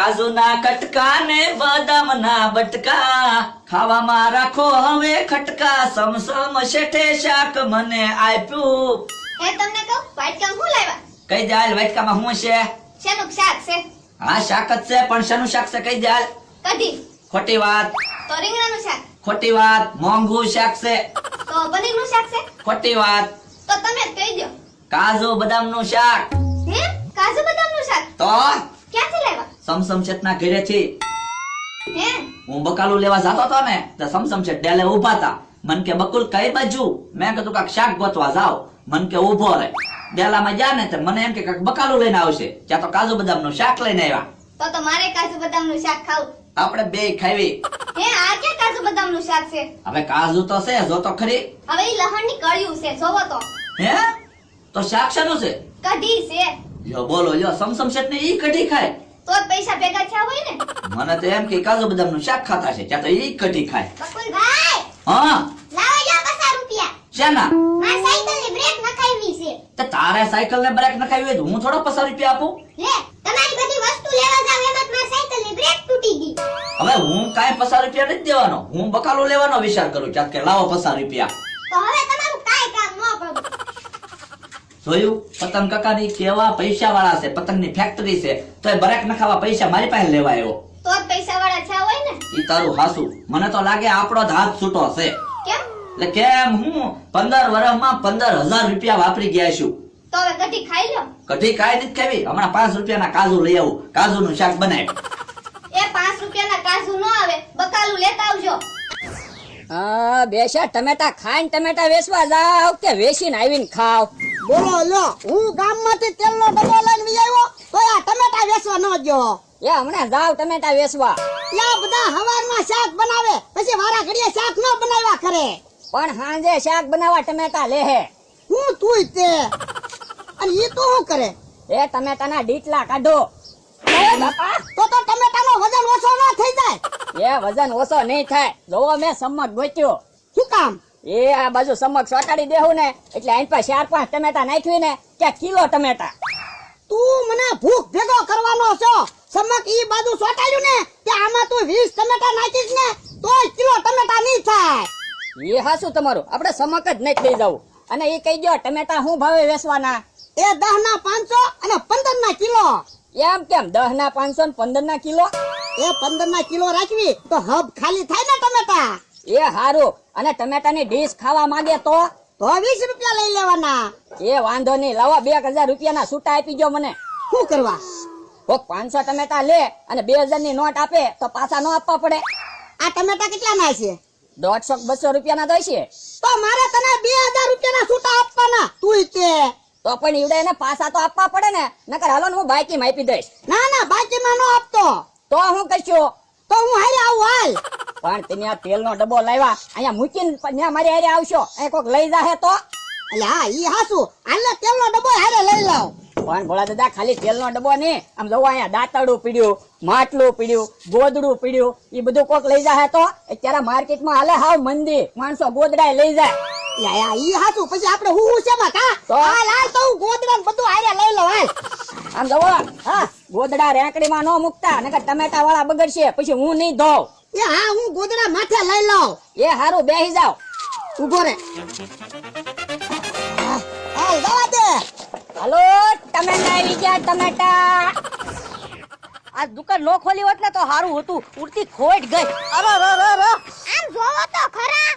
કાજુના કટકા ને બદામના બટકા ખાવામાં રાખો હવે ખટકા સમસમ શેઠે શાક મને આપ્યું. એ તમને કહું વાટકા હું લાવ્યા? કઈ દાલ વાટકામાં શું છે? શેનું શાક છે? હા શાક જ છે પણ શેનું શાક છે? કઈ દાલ? કઢી. ખોટી વાત. તો રીંગણાનું શાક. ખોટી વાત. મોંઘું શાક છે. તો પનીરનું શાક છે. ખોટી વાત. તો તમે જ કહી દો. કાજુ બદામનું શાક. હે કાજુ બદામનું શાક તો ક્યાંથી લાવ્યા? સમસમ શેઠના ઘરેથી. હે હું બકાલું લેવા જતો હતો ને તો સમસમ શેઠ ડેલે ઉભા હતા. મન કે બકુલ કઈ બાજુ? મેં કીધું કાક શાક ગોતવા જાવ. મન કે ઉભો રહે. ડેલામાં જા ને તો મને એમ કે કાક બકાલું લઈને આવશે. ત્યાં તો કાજુ બદામનું શાક લઈને આવ્યા. તો મારે કાજુ બદામનું શાક ખાવું. આપણે બે ખાવી. હે આ ક્યાં કાજુ બદામનું શાક છે? હવે કાજુ તો છે જો તો ખરી. હવે ઈ લહણની કળિયું છે જોવો તો. હે તો શાક શાનું છે? કઢી છે. લ્યો બોલો લ્યો સમસમ શેઠ ને ઈ કઢી ખાય. તો જ પૈસા ભેગા થયા હોય ને. મને તો એમ કે કાજુ બદામનું શાક ખાતા છે ત્યાં તો ઈ કઢી ખાય. બકુલભાઈ હા લાવો જા 50 રૂપિયા. શેના? મારી સાયકલની બ્રેક નખાવી છે. તે તારે સાયકલ ને બ્રેક નખાવી હોય તો હું થોડો 50 રૂપિયા આપું? લે તમારી બધી વસ્તુ લેવા જાવ એમાં જ મારી સાયકલની બ્રેક તૂટી ગઈ. હવે હું કાંઈ 50 રૂપિયા નથી દેવાનો. હું બકાલો લેવાનો વિચાર કરું ક્યાંક કે લાવો 50 રૂપિયા. તો હવે તમારું કાઈ કામ ન કરું. જોયું પતંગ કાકાની કેવા પૈસા વાળા છે. પતંગની ફેક્ટરી છે તો બ્રેક નખાવા પૈસા મારી પાસે લેવા આવ્યો. તો જ પૈસા વાળા થયા હોય ને. ઈ તારું હાસુ. મને તો લાગે આપણો જ હાથ છૂટો છે. કેમ? એટલે કેમ હું 15 વર્ષમાં 15,000 રૂપિયા વાપરી ગયા છું. તો હવે કઢી ખાઈ લો. કઢી કાંઈ નથી ખાવી. હમણાં 5 રૂપિયાના કાજુ લઈ આવું. કાજુનું શાક બનાવ. એ 5 રૂપિયાના કાજુ ન આવે બકાલું લેતા આવજો. હા બેસા ટમેટા ખાઈને ટમેટા વેચવા જાવ કે વેચીને આવીને ખાવ? બોલો લ્યો હું ગામમાંથી તેલનો ડબ્બો લઈને વી આવ્યો તો આ ટમેટા વેચવા ન ગયો. એ હમણાં જાવ ટમેટા વેચવા. ત્યાં બધા હવારમાં શાક બનાવે પછી વારા ઘડીએ શાક ન બનાવ્યા કરે. પણ સાંજે શાક બનાવવા ટમેટા લેહે. હું તુંય તે અને ઈ તો શું કરે? એ ટમેટાના ડીટલા કાઢો. એ બાપા તો ટમેટાનો વજન ઓછો ન થઈ જાય. એ વજન ઓછો નહીં થાય. જોવો મેં સમક ગોત્યો. શું કામ? એ આ બાજુ સમક ચોટાડી દેવું ને એટલે અહીં પર 4-5 ટમેટા નાખ્યું ને કે કિલો ટમેટા. તું મને ભૂખ ભેગો કરવાનો છો. સમક ઈ બાજુ સોટાડ્યું ને કે આમાં તું 20 ટમેટા નાખીશ ને તોય કિલો ટમેટા નહીં થાય. એ હાસું તમારું. આપણે સમક જ નહીં લઈ જવું. અને એ કહી દો ટમેટા શું ભાવે વેચવાના? એ 10 ના 500 અને 15 ના કિલો. એમ કેમ 10 ના 500 ને 15 ના કિલો? એ 15 ના કિલો રાખવી તો હબ ખાલી થાય ને ટમેટા. એ હારું. અને ટમેટાની ડીશ ખાવા માંગે તો 20 રૂપિયા લઈ લેવાના. એ વાંધો નહીં. લાવો 2000 રૂપિયાના છૂટા આપી દો મને. શું કરવા? કોક 500 ટમેટા લે અને 2000 ની નોટ આપે તો પાછા ન આપવા પડે. આ ટમેટા કેટલા ના છે? 150-200 રૂપિયાના દઈ છે. તો મારે તને 2000 રૂપિયાના છૂટા આપવાના. તું તે તો પણ ઈવડે એને પાછા તો આપવા પડે ને. નકર હાલો ને હું બાઈકી માં આપી દઈશ. ના ના બાકીમાં ન આપતો તો હું કહીશું. તો હું હારે આવું હાલ. પણ તમે આ તેલનો ડબ્બો લાવ્યા અહીંયા મૂકીને ત્યાં મારી હારે આવશો એ કોક લઈ જાહે તો? એટલે હા ઈ હાસુ હાલે તેલનો ડબ્બો હારે લઈ લાવ. પણ ભોળા દાદા ખાલી તેલનો ડબ્બો નહીં. આમ જોવો અહીંયા દાંતરડું પીડ્યું, માટલું પીડ્યું, ગોદડું પીડ્યું. એ બધું કોક લઈ જાહે તો? અત્યારે માર્કેટમાં હાલે હાવ મંદી. માણસો ગોદડાય લઈ જાય. યા ઈ હાસુ પછી આપણે હું છે માં કા તો? હાલ હાલ તો હું ગોદડા બધું હારે લઈ લઉં હાલ. આમ જોવો હા ગોદડા રેકડીમાં ન મુકતા નકર ટમેટા વાળા બગડશે પછી હું નહીં ધોવ. એ હા હું ગોદડા માથે લઈ લઉં. એ હારું બેહી જાવ. ઉભો રે. હાલ જવા દે. હાલો ટમેટા આવી ગયા ટમેટા. આ દુકાન નો ખોલી હોત ને તો હારું હતું. ઉડતી ખોટ ગઈ. અરે રે રે રે. આમ જોવો તો ખરા.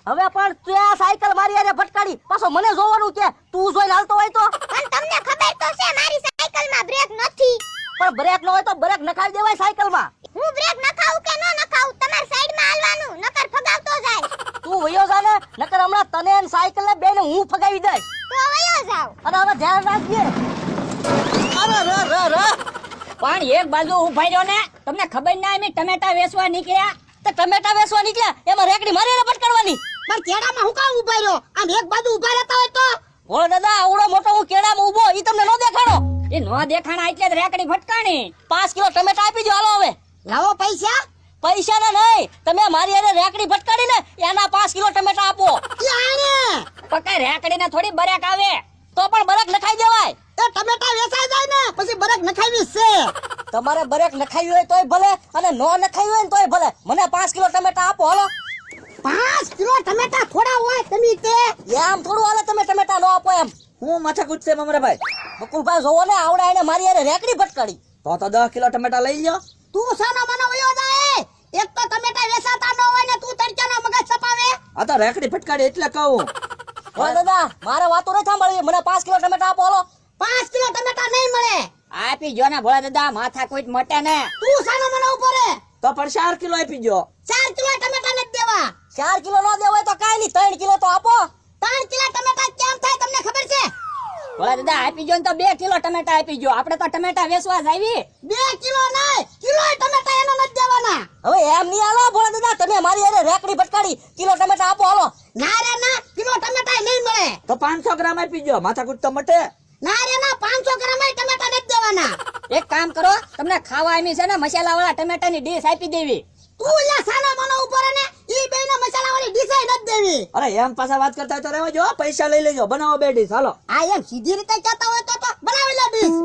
હવે પણ ત્યાં સાયકલ મારી હારે ફટકાડી પાછો મને જોવાનું કે તું જોઈને હાલતો હોય તો? પણ તમને ખબર તો છે મારી સાયકલમાં બ્રેક નથી. પણ બ્રેક ન હોય તો બ્રેક નખાવી દેવાય સાયકલમાં. હું બ્રેક નખાવું કે ન નખાવું તમારી સાઈડમાં હાલવાનું નકર ફગાવતો જાય. તું વયો જા ને નકર હમણાં તને અને સાયકલ ને બેને હું ફગાવી દઈશ. તો વયો જાવ. અને હવે ધ્યાન રાખજે. અરે રે રે રે. પણ એક બાજુ ઉભા રહ્યો ને. તમને ખબર ના એમ ટમેટા વેચવા નીકળ્યા તો ટમેટા વેચવા નીકળ્યા એમાં રેકડી મારી ને પટકાડવાની. પણ કેડામાં હું કામ ઉભા રહ્યો? આમ એક બાજુ ઉભા રહેતા હોય તો? બોલો દાદા આવડો મોટો હું કેળામાં ઉભો ઈ તમને નો દેખાણો? એ નો દેખાણા એટલે જ રેકડી ફટકાણી. 5 કિલો ટમેટા આપી દો હાલો હવે. લાવો પૈસા. પૈસા ના નહીં. તમે મારી હારે રેકડી ફટકાડી ને એના 5 કિલો ટમેટા આપો. ઈ આને પકાય રેકડી ને થોડી બરેક આવે. તો પણ બરક નખાઈ દેવાય. એ ટમેટા વેચાઈ જાય ને પછી બરક નખાવી છે. તમારે બરક નખાવી હોય તોય ભલે અને નો નખાવી હોય ને તોય ભલે. મને 5 કિલો ટમેટા આપો હાલો. 5 કિલો ટમેટા થોડા હોય તમે તે. એમ થોડું હાલે તમે ટમેટા નો આપો એમ. હું માથાકૂટ છે મમરાભાઈ. બકુલભાઈ જોવો ને આવડે એને મારી હારે રેકડી ભટકાડી. તો 10 કિલો ટમેટા લઈ લ્યો. તું સાનો મનો વયો જાય. એક તો ટમેટા વેચાતા ન હોય ને તું તડક્યાનો મગજ છપાવે. આ તો રેકડી ફટકાડી એટલે કહું. હા દાદા મારે વાતો નથી સાંભળવી. મને 5 કિલો ટમેટા આપો હાલો. 5 કિલો ટમેટા નહીં મળે. આપી જો ને ભોળા દાદા માથા કોઈ મટે ને. તું સાનો મનો ઉપર હે. તો પણ 4 કિલો આપી ગયો. 4 કિલો ટમેટા નથી દેવા. 4 કિલો નો દેવાય તો કાઈ નહીં 3 કિલો તો આપો. 3 કિલો ટમેટા કેમ થાય તમને ખબર છે? ભોળા દાદા આપી જો ને તો 2 કિલો ટમેટા આપી જો. આપણે તો ટમેટા વેચવા જ આવી. 2 કિલો નહીં કિલો ટમેટા એને નથી દેવાના. હવે એમ નહીં હાલો ભોળા દાદા તમે મારી હારે રેકડી ભટકાડી. કિલો ટમેટા આપો હાલો. ના રે ના કિલો ટમેટા નહીં મળે. તો 500 ગ્રામ આપી ગયો. માથાકૂટ તો મટે. ના રે ના 500 ગ્રામ ટમેટા નથી દેવાના. એક કામ કરો તમને ખાવા એમી છે ને મસાલા વાળા ટમેટાની ડીશ આપી દેવી. તું યા સાનો મનો ઉપર હે ને ઈ બેયને મસાલા વાળી ડીશ નથી દેવી. અરે એમ પાછા વાત કરતા હોય તો રહેવા જો. પૈસા લઈ લેજો. બનાવો 2 ડીશ હાલો. આ એમ સીધી રીતે કહેતા હોય તો બનાવી લે ડીશ.